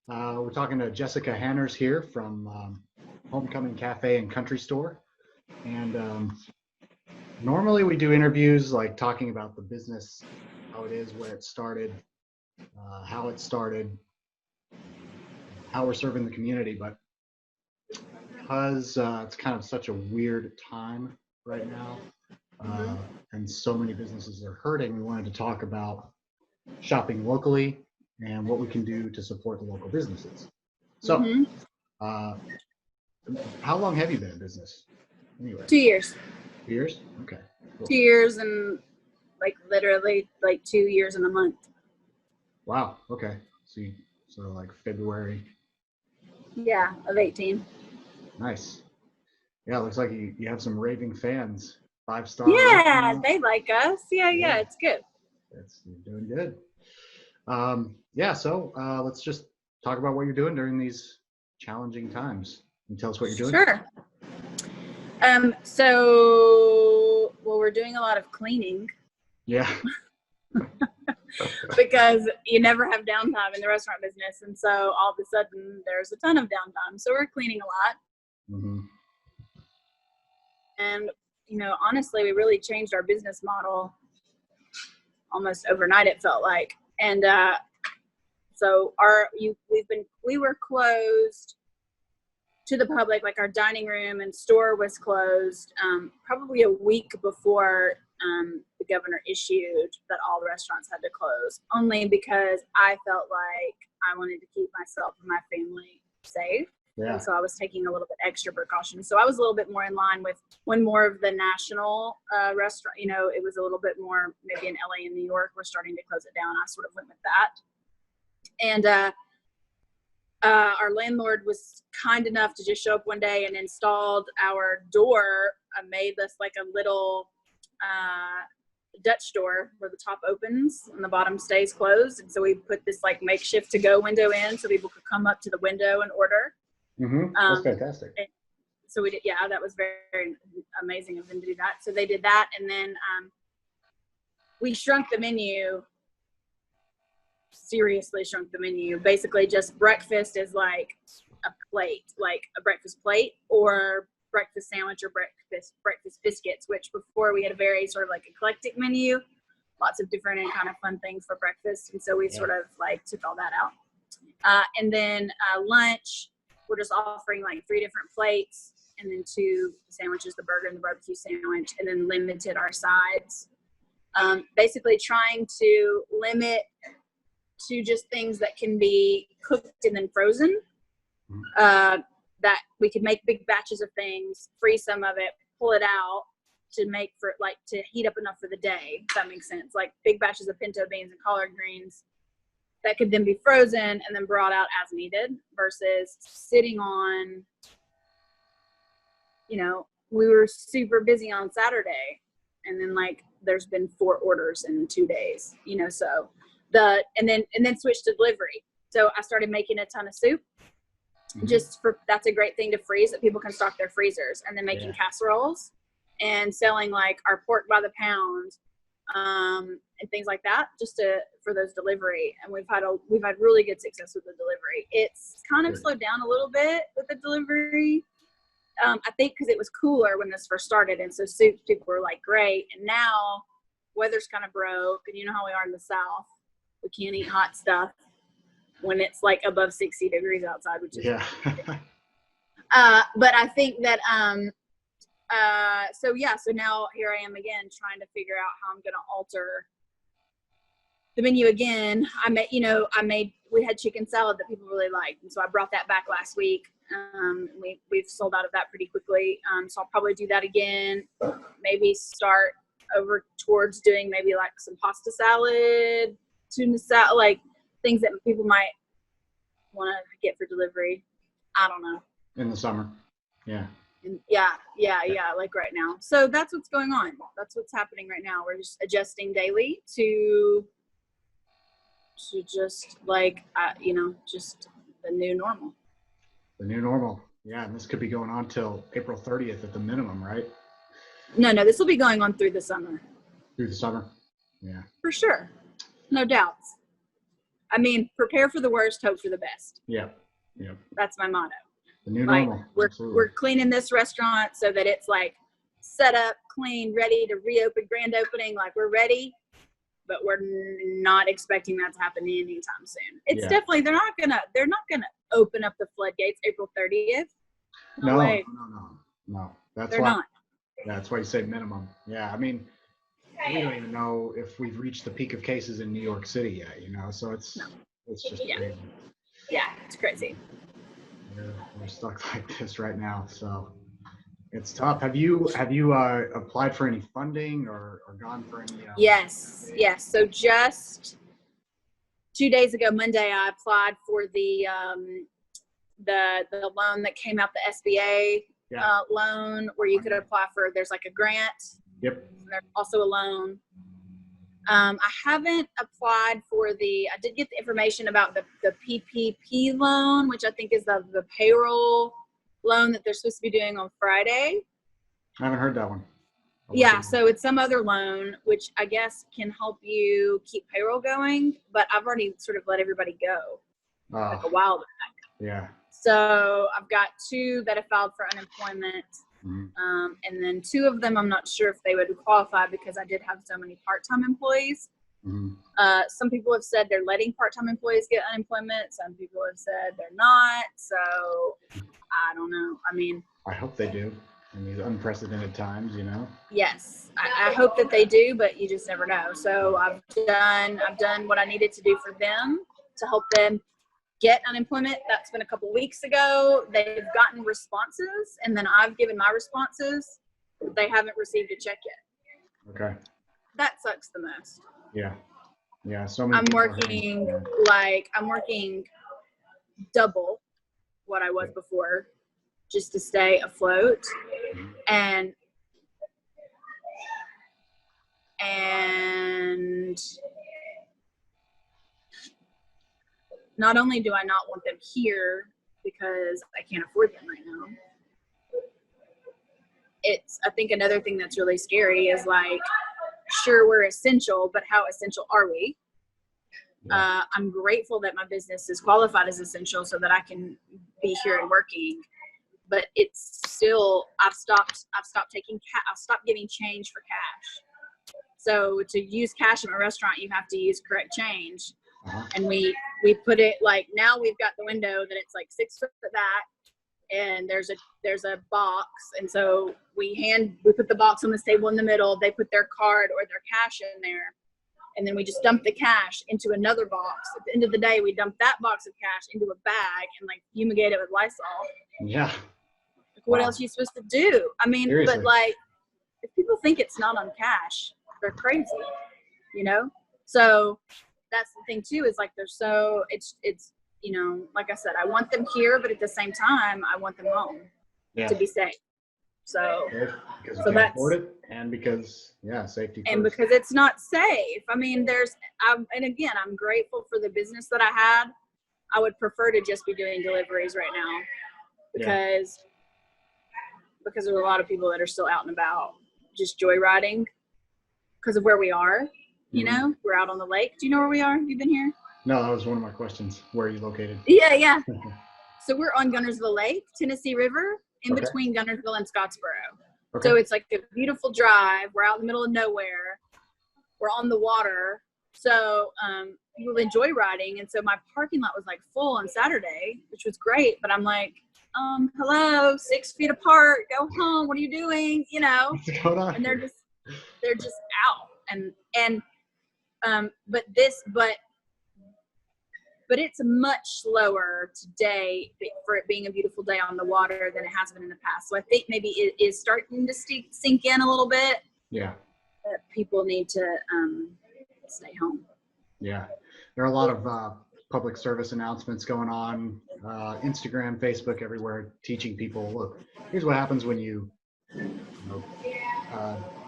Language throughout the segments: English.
We're talking to Jessica Hanners here from Homecoming Cafe and Country Store. And normally we do interviews like talking about the business, how it is, where it started, how it started, how we're serving the community. But because it's kind of such a weird time right now, and so many businesses are hurting, we wanted to talk about shopping locally and what we can do to support the local businesses. So, how long have you been in business? Anyway, 2 years. 2 years? Okay. Cool. 2 years and literally 2 years and a month. Wow. Okay. So like February. Yeah, of 18. Nice. Yeah, it looks like you have some raving fans. 5-star. Yeah, they like us. Yeah, it's good. You're doing good. So let's just talk about what you're doing during these challenging times. Can you tell us what you're doing? Sure. We're doing a lot of cleaning. Yeah. Because you never have downtime in the restaurant business, and so all of a sudden there's a ton of downtime. So we're cleaning a lot. Mm-hmm. And honestly, we really changed our business model almost overnight, it felt like. And so we were closed to the public, like our dining room and store was closed probably a week before the governor issued that all the restaurants had to close, only because I felt like I wanted to keep myself and my family safe. Yeah. And so I was taking a little bit extra precautions. So I was a little bit more in line with when more of the national restaurant, it was a little bit more maybe in LA and New York, we're starting to close it down. I sort of went with that. And our landlord was kind enough to just show up one day and installed our door, made us like a little Dutch door where the top opens and the bottom stays closed. And so we put this like makeshift to-go window in so people could come up to the window and order. Mm-hmm. That's fantastic. So we did, that was very, very amazing of them to do that. So they did that, and then we shrunk the menu. Seriously shrunk the menu. Basically, just breakfast is like a plate, like a breakfast plate, or breakfast sandwich, or breakfast biscuits. Which before we had a very sort of like eclectic menu, lots of different and kind of fun things for breakfast, and so we sort of like took all that out. And then lunch. We're just offering like 3 different plates, and then 2 sandwiches, the burger and the barbecue sandwich, and then limited our sides. Basically trying to limit to just things that can be cooked and then frozen. That we could make big batches of things, freeze some of it, pull it out to make for to heat up enough for the day, if that makes sense. Like big batches of pinto beans and collard greens that could then be frozen and then brought out as needed, versus sitting on, we were super busy on Saturday, and then there's been 4 orders in 2 days, so and then switched to delivery. So I started making a ton of soup, that's a great thing to freeze, that people can stock their freezers, and then making casseroles and selling like our pork by the pound, and things like that, just for those delivery. And we've had really good success with the delivery. It's kind of slowed down a little bit with the delivery. I think because it was cooler when this first started, and so soups people were like great. And now weather's kind of broke, and you know how we are in the South. We can't eat hot stuff when it's like above 60 degrees outside, which is but I think that so now here I am again trying to figure out how I'm going to alter the menu again. We had chicken salad that people really liked, and so I brought that back last week. We've sold out of that pretty quickly, so I'll probably do that again. Maybe start over towards doing maybe like some pasta salad, tuna salad, like things that people might want to get for delivery. I don't know. In the summer. Yeah. Like right now. So that's what's going on. That's what's happening right now. We're just adjusting daily to just just the new normal. The new normal. Yeah, and this could be going on till April 30th at the minimum, right? No, this will be going on through the summer. Through the summer? Yeah. For sure. No doubts. I mean, prepare for the worst, hope for the best. Yeah. That's my motto. The new Like, normal. we're cleaning this restaurant so that it's like set up, clean, ready to reopen, grand opening. Like, we're ready, but we're not expecting that to happen anytime soon. It's definitely, they're not gonna open up the floodgates April 30th. No. They're not. That's why you say minimum. Yeah, I mean, we don't even know if we've reached the peak of cases in New York City yet, so it's just crazy. Yeah, it's crazy. We're stuck like this right now, so it's tough. Have you applied for any funding or gone for any? Yes. So just 2 days ago, Monday, I applied for the loan that came out, the SBA loan, where you could apply for. There's like a grant. Yep. There's also a loan. I haven't applied for I did get the information about the PPP loan, which I think is the payroll loan that they're supposed to be doing on Friday. I haven't heard that one. Yeah, so it's some other loan, which I guess can help you keep payroll going, but I've already sort of let everybody go like a while back. Yeah. So I've got 2 that have filed for unemployment. Mm-hmm. And then 2 of them, I'm not sure if they would qualify because I did have so many part-time employees. Mm-hmm. Some people have said they're letting part-time employees get unemployment. Some people have said they're not. So I don't know. I mean, I hope they do in these unprecedented times, Yes, I hope that they do, but you just never know. So I've done what I needed to do for them to help them get unemployment. That's been a couple weeks ago. They've gotten responses, and then I've given my responses. They haven't received a check yet. Okay. That sucks the most. Yeah. So many. I'm working double what I was before, just to stay afloat. And not only do I not want them here because I can't afford them right now, I think another thing that's really scary is like, sure, we're essential, but how essential are we? I'm grateful that my business is qualified as essential so that I can be here and working, but it's still, I've stopped giving change for cash. So to use cash in a restaurant, you have to use correct change. And we put it like, now we've got the window that it's like 6 foot back, and there's a box, and so we put the box on this table in the middle. They put their card or their cash in there, and then we just dump the cash into another box. At the end of the day, we dump that box of cash into a bag and like fumigate it with Lysol. Yeah. Like, what else are you supposed to do? I mean, seriously. But like, if people think it's not on cash, they're crazy, So that's the thing too, is like, it's like I said, I want them here, but at the same time, I want them home to be safe. So because you can't afford it, and because safety and first. because it's not safe. I mean, and again, I'm grateful for the business that I had. I would prefer to just be doing deliveries right now because there's a lot of people that are still out and about just joyriding because of where we are. We're out on the lake. Do you know where we are? Have you been here? No, that was one of my questions. Where are you located? Yeah. So we're on Gunnersville Lake, Tennessee River, in between Gunnersville and Scottsboro. Okay. So it's like a beautiful drive. We're out in the middle of nowhere. We're on the water. So people enjoy riding. And so my parking lot was like full on Saturday, which was great. But I'm like, hello, 6 feet apart, go home. What are you doing? What's going on? And they're just out. But it's much slower today for it being a beautiful day on the water than it has been in the past. So I think maybe it is starting to sink in a little bit. Yeah. That people need to stay home. Yeah. There are a lot of public service announcements going on, Instagram, Facebook, everywhere, teaching people, look, here's what happens when you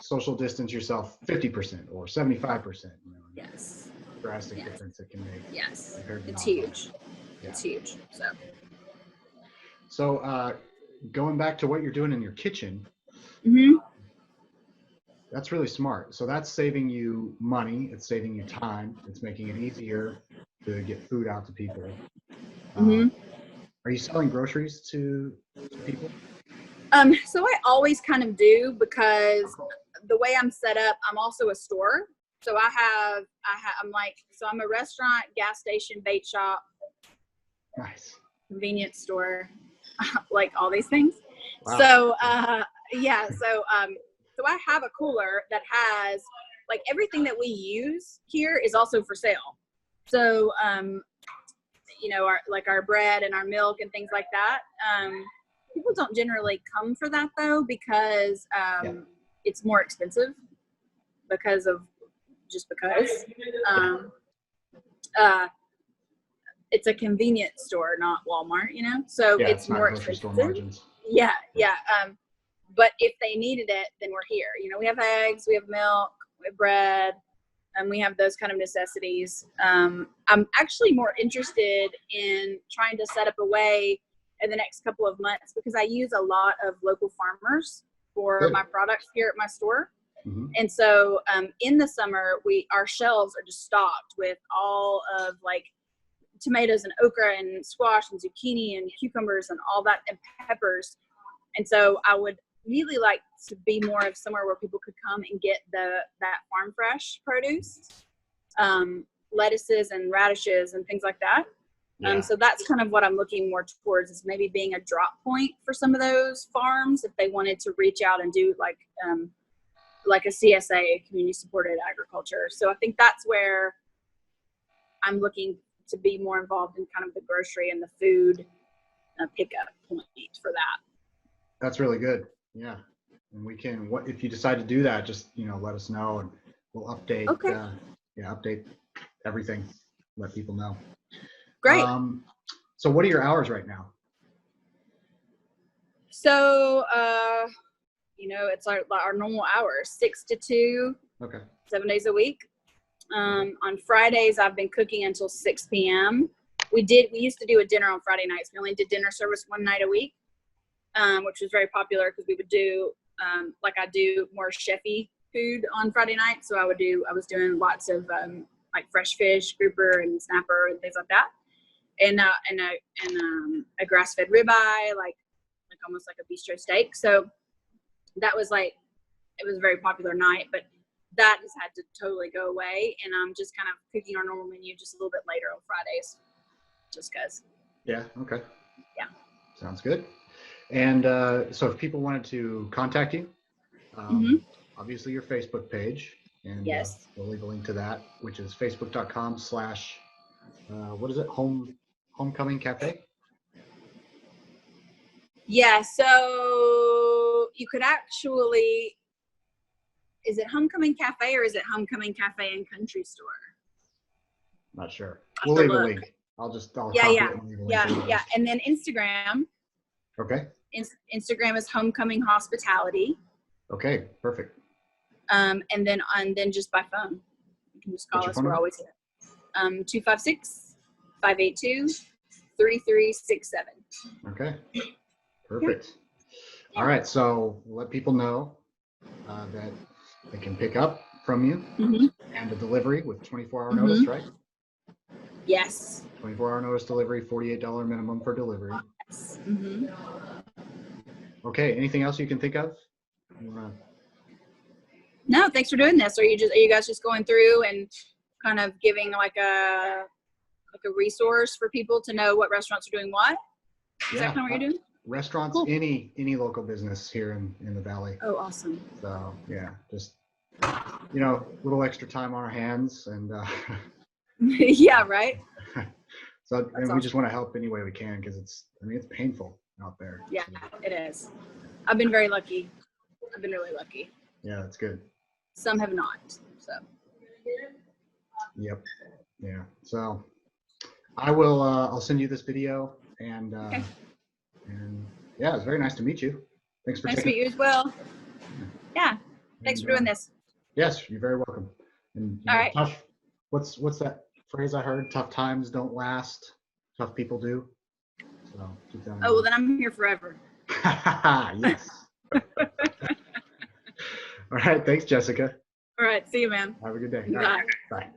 social distance yourself 50% or 75%. Yes. Drastic difference it can make. Yes. It's huge. Yeah. It's huge. So going back to what you're doing in your kitchen, that's really smart. So that's saving you money. It's saving you time. It's making it easier to get food out to people. Mhm. Are you selling groceries to people? So I always kind of do, because the way I'm set up, I'm also a store. So I'm a restaurant, gas station, bait shop, Nice. convenience store, like all these things. Wow. So yeah, so I have a cooler that has like everything that we use here is also for sale. So our bread and our milk and things like that. People don't generally come for that though, because it's more expensive because. It's a convenience store, not Walmart, so Yeah, it's not more grocery store expensive. margins. Yeah. But if they needed it, then we're here. We have eggs, we have milk, we have bread, and we have those kind of necessities. I'm actually more interested in trying to set up a way in the next couple of months, because I use a lot of local farmers for my products here at my store. Mm-hmm. And so in the summer, our shelves are just stocked with all of like tomatoes and okra and squash and zucchini and cucumbers and all that, and peppers. And so I would really like to be more of somewhere where people could come and get that farm fresh produce, lettuces and radishes and things like that. Yeah. So that's kind of what I'm looking more towards, is maybe being a drop point for some of those farms if they wanted to reach out and do like a CSA, community supported agriculture. So I think that's where I'm looking to be more involved in kind of the grocery and the food pickup point for that. That's really good. Yeah. And if you decide to do that, just, let us know and we'll update. Okay. Update everything. Let people know. Great. So what are your hours right now? So, it's our normal hours, 6 to 2, Okay. 7 days a week. On Fridays, I've been cooking until 6 p.m. We used to do a dinner on Friday nights. We only did dinner service one night a week, which was very popular because we would do, I do more chefy food on Friday night. So I was doing lots of, like fresh fish, grouper and snapper and things like that. And a grass-fed ribeye, like almost like a bistro steak. So that was it was a very popular night, but that has had to totally go away. And I'm just kind of cooking our normal menu just a little bit later on Fridays, just because. Yeah. Okay. Yeah. Sounds good. And so if people wanted to contact you, obviously your Facebook page, and yes, we'll leave a link to that, which is facebook.com/ what is it? Homecoming Cafe? Yeah, so you could actually, is it Homecoming Cafe or is it Homecoming Cafe and Country Store? Not sure. We'll leave a link. I'll copy it and leave a link. Yeah. And then Instagram. Okay. Instagram is Homecoming Hospitality. Okay, perfect. And then just by phone. You can just call us. We're always here. 256-582-3367. Okay. Perfect. Yeah. All right. So let people know that they can pick up from you and a delivery with 24-hour notice, right? Yes. 24-hour notice delivery, $48 minimum for delivery. Yes. Okay. Anything else you can think of? No, thanks for doing this. Are you guys just going through and kind of giving like a resource for people to know what restaurants are doing what? Is that kind of what you're doing? Restaurants, cool. any local business here in the Valley. Oh, awesome. So yeah, just a little extra time on our hands and yeah, right. So we just want to help any way we can, because it's painful out there. Yeah, so. It is. I've been very lucky. I've been really lucky. Yeah, that's good. Some have not. So. Yep. Yeah. So I will. I'll send you this video, and okay. And yeah, it's very nice to meet you. Thanks for. Nice to meet you as well. Yeah. Thanks for doing this. Yes, you're very welcome. And all right. Tough. What's that phrase I heard? Tough times don't last. Tough people do. So keep that in mind. Oh well, then I'm here forever. Yes. All right. Thanks, Jessica. All right. See you, man. Have a good day. Bye. Bye.